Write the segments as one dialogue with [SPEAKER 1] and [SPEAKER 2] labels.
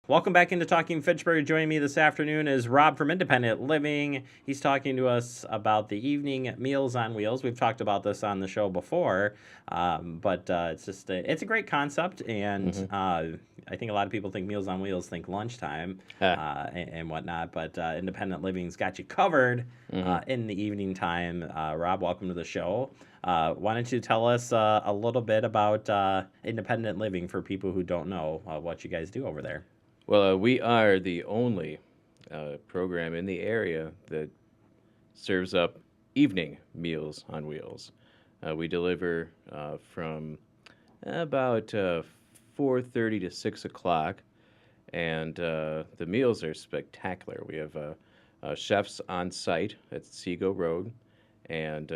[SPEAKER 1] Welcome back into Talking Fitchburg. Joining me this afternoon is Rob from Independent Living. He's talking to us about the evening Meals on Wheels. We've talked about this on the show before, but it's a great concept, and
[SPEAKER 2] Hmm.
[SPEAKER 1] I think a lot of people think Meals on Wheels think lunchtime
[SPEAKER 2] Ah,
[SPEAKER 1] and whatnot, but Independent Living's got you covered
[SPEAKER 2] hmm.
[SPEAKER 1] in the evening time. Rob, welcome to the show. Why don't you tell us a little bit about Independent Living for people who don't know what you guys do over there?
[SPEAKER 2] Well, we are the only program in the area that serves up evening meals on wheels. We deliver from about 4:30 to 6 o'clock, and the meals are spectacular. We have chefs on site at Seago Road, and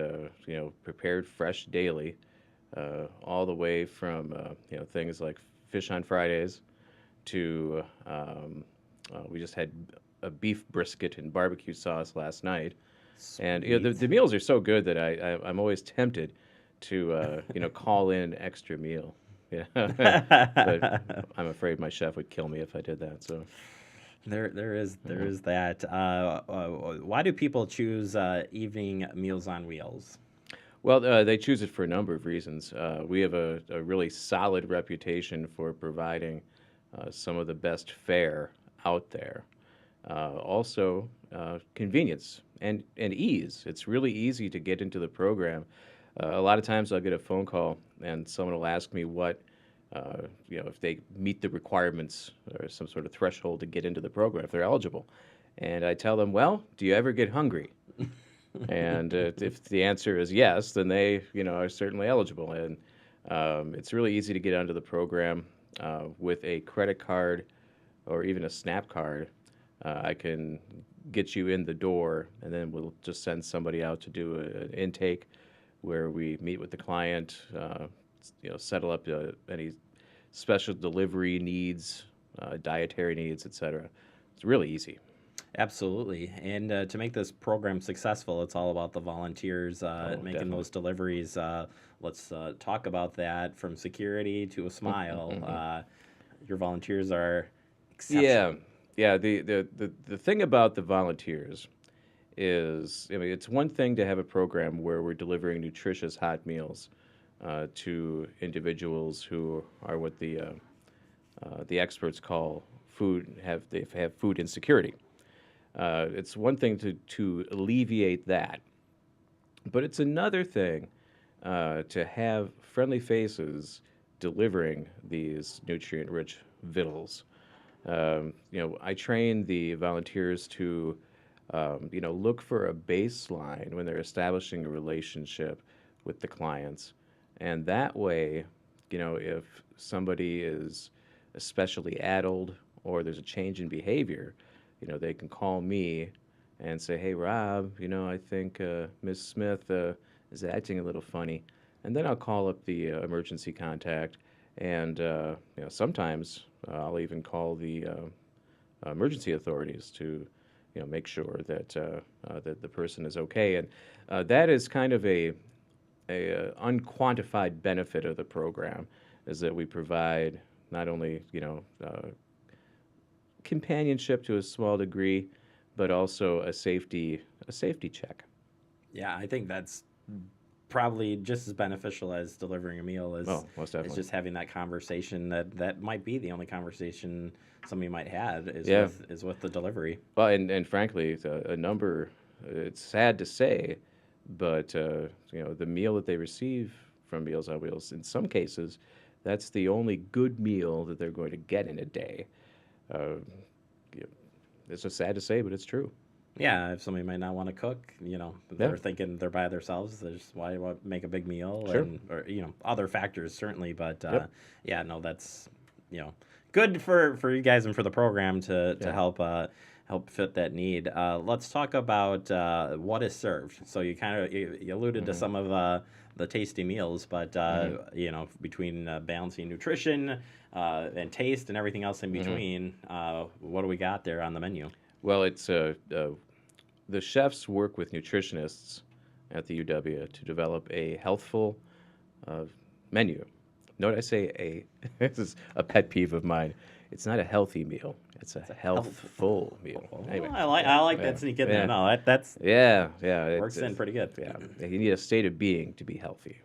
[SPEAKER 2] prepared fresh daily, all the way from things like fish on Fridays to we just had a beef brisket and barbecue sauce last night, and the
[SPEAKER 1] Sweet.
[SPEAKER 2] meals are so good that I'm always tempted to call in an extra meal. Yeah, but I'm afraid my chef would kill me if I did that. So
[SPEAKER 1] There
[SPEAKER 2] yeah.
[SPEAKER 1] is that. Why do people choose evening Meals on Wheels?
[SPEAKER 2] Well, they choose it for a number of reasons. We have a really solid reputation for providing some of the best fare out there. Also, convenience and ease. It's really easy to get into the program. A lot of times I'll get a phone call and someone will ask me if they meet the requirements or some sort of threshold to get into the program, if they're eligible. And I tell them, well, do you ever get hungry? And if the answer is yes, then they, are certainly eligible. And it's really easy to get onto the program with a credit card or even a Snap card. I can get you in the door, and then we'll just send somebody out to do an intake where we meet with the client, settle up any special delivery needs, dietary needs, etc. It's really easy.
[SPEAKER 1] Absolutely. And to make this program successful, it's all about the volunteers
[SPEAKER 2] Oh,
[SPEAKER 1] making
[SPEAKER 2] definitely.
[SPEAKER 1] those deliveries. Let's talk about that from security to a smile. Your volunteers are
[SPEAKER 2] Yeah,
[SPEAKER 1] exceptional.
[SPEAKER 2] yeah. The thing about the volunteers is, I mean, it's one thing to have a program where we're delivering nutritious hot meals to individuals who are what the experts call they have food insecurity. It's one thing to alleviate that, but it's another thing to have friendly faces delivering these nutrient-rich victuals. I train the volunteers to, look for a baseline when they're establishing a relationship with the clients. And that way, if somebody is especially addled or there's a change in behavior, they can call me and say, hey, Rob, I think Ms. Smith is acting a little funny. And then I'll call up the emergency contact. And, sometimes I'll even call the emergency authorities to, make sure that the person is okay. And that is kind of a unquantified benefit of the program, is that we provide not only, companionship to a small degree, but also a safety check.
[SPEAKER 1] Yeah, I think that's probably just as beneficial as delivering a meal
[SPEAKER 2] Oh, most
[SPEAKER 1] is
[SPEAKER 2] definitely.
[SPEAKER 1] just having that conversation that might be the only conversation somebody might have
[SPEAKER 2] Yeah.
[SPEAKER 1] is with the delivery.
[SPEAKER 2] Well, and frankly, a number. It's sad to say, but the meal that they receive from Meals on Wheels, in some cases, that's the only good meal that they're going to get in a day. Uh, yeah, it's just sad to say, but it's true.
[SPEAKER 1] Yeah, if somebody might not want to cook,
[SPEAKER 2] Yeah,
[SPEAKER 1] they're thinking they're by themselves. There's why make a big meal
[SPEAKER 2] sure.
[SPEAKER 1] and or other factors certainly, but
[SPEAKER 2] Yep.
[SPEAKER 1] yeah, no, that's you know good for you guys and for the program to
[SPEAKER 2] Yeah.
[SPEAKER 1] help fit that need. Let's talk about what is served. So you alluded to
[SPEAKER 2] Hmm.
[SPEAKER 1] some of the tasty meals, but
[SPEAKER 2] Hmm.
[SPEAKER 1] between balancing nutrition and taste and everything else in
[SPEAKER 2] Hmm.
[SPEAKER 1] between, what do we got there on the menu?
[SPEAKER 2] Well, it's the chefs work with nutritionists at the UW to develop a healthful uh, menu. Note I say a this is a pet peeve of mine. it's not a healthy meal. It's a healthful meal.
[SPEAKER 1] Oh,
[SPEAKER 2] Anyway,
[SPEAKER 1] I like
[SPEAKER 2] yeah,
[SPEAKER 1] that sneak in
[SPEAKER 2] yeah.
[SPEAKER 1] there. No, that's
[SPEAKER 2] Yeah, yeah.
[SPEAKER 1] works in pretty good.
[SPEAKER 2] Yeah, you need a state of being to be healthy.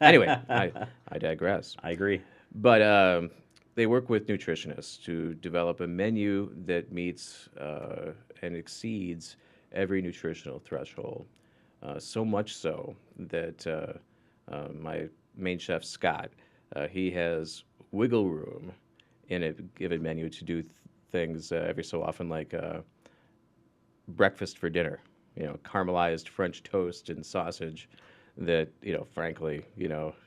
[SPEAKER 2] Anyway, I digress.
[SPEAKER 1] I agree.
[SPEAKER 2] But they work with nutritionists to develop a menu that meets and exceeds every nutritional threshold. So much so that my main chef, Scott, he has wiggle room in a given menu to do things every so often, like breakfast for dinner, caramelized French toast and sausage that, frankly,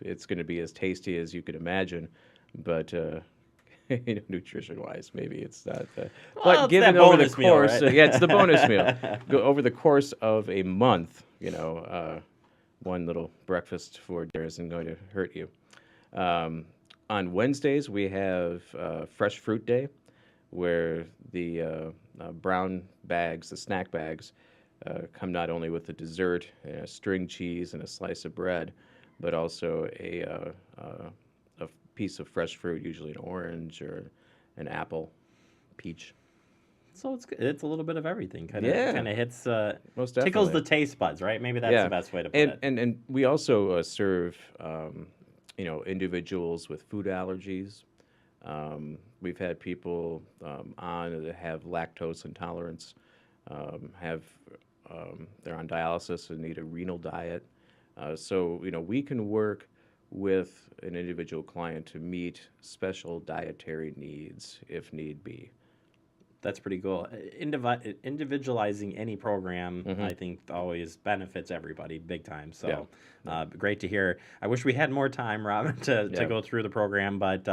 [SPEAKER 2] it's going to be as tasty as you could imagine, but nutrition-wise, maybe it's not.
[SPEAKER 1] Well,
[SPEAKER 2] But
[SPEAKER 1] it's
[SPEAKER 2] given
[SPEAKER 1] that
[SPEAKER 2] over the
[SPEAKER 1] bonus meal,
[SPEAKER 2] course,
[SPEAKER 1] right?
[SPEAKER 2] yeah, it's the bonus meal. Over the course of a month, one little breakfast for dinner isn't going to hurt you. Um, on Wednesdays, we have Fresh Fruit Day, where the brown bags, the snack bags, come not only with a dessert, string cheese, and a slice of bread, but also a piece of fresh fruit, usually an orange or an apple, peach.
[SPEAKER 1] So it's a little bit of everything. Kind
[SPEAKER 2] Yeah,
[SPEAKER 1] of hits
[SPEAKER 2] most
[SPEAKER 1] tickles
[SPEAKER 2] definitely.
[SPEAKER 1] the taste buds, right? Maybe that's
[SPEAKER 2] Yeah,
[SPEAKER 1] the best way to put it.
[SPEAKER 2] and we also serve, individuals with food allergies. We've had people on that have lactose intolerance, have they're on dialysis and need a renal diet. So we can work with an individual client to meet special dietary needs if need be.
[SPEAKER 1] That's pretty cool. Individualizing any program,
[SPEAKER 2] Hmm.
[SPEAKER 1] I think, always benefits everybody big time.
[SPEAKER 2] Yeah.
[SPEAKER 1] So great to hear. I wish we had more time, Robin, to
[SPEAKER 2] Yeah.
[SPEAKER 1] go through the program, but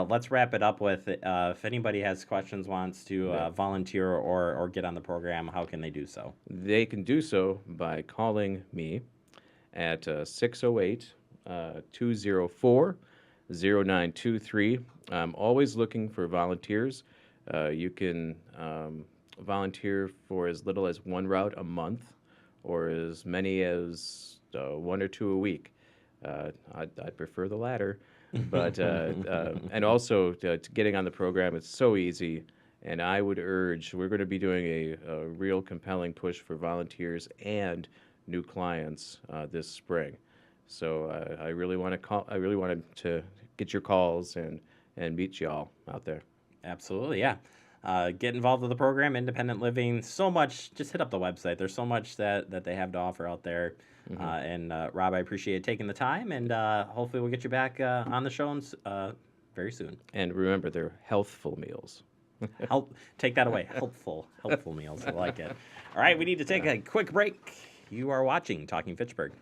[SPEAKER 1] let's wrap it up with if anybody has questions, wants to
[SPEAKER 2] Yeah.
[SPEAKER 1] volunteer or get on the program, how can they do so?
[SPEAKER 2] They can do so by calling me at 608 204 0923. I'm always looking for volunteers. You can volunteer for as little as one route a month or as many as one or two a week. I'd prefer the latter. But and also getting on the program, it's so easy. And I would urge, we're going to be doing a real compelling push for volunteers and new clients this spring. So I really want to call. I really wanted to get your calls and meet y'all out there.
[SPEAKER 1] Absolutely, yeah. Get involved with the program, independent living. So much. Just hit up the website. There's so much that they have to offer out there. And Rob, I appreciate taking the time, and hopefully we'll get you back on the show very soon.
[SPEAKER 2] And remember, they're healthful meals.
[SPEAKER 1] Take that away. Helpful meals. I like it. All right, we need to take a quick break. You are watching Talking Fitchburg.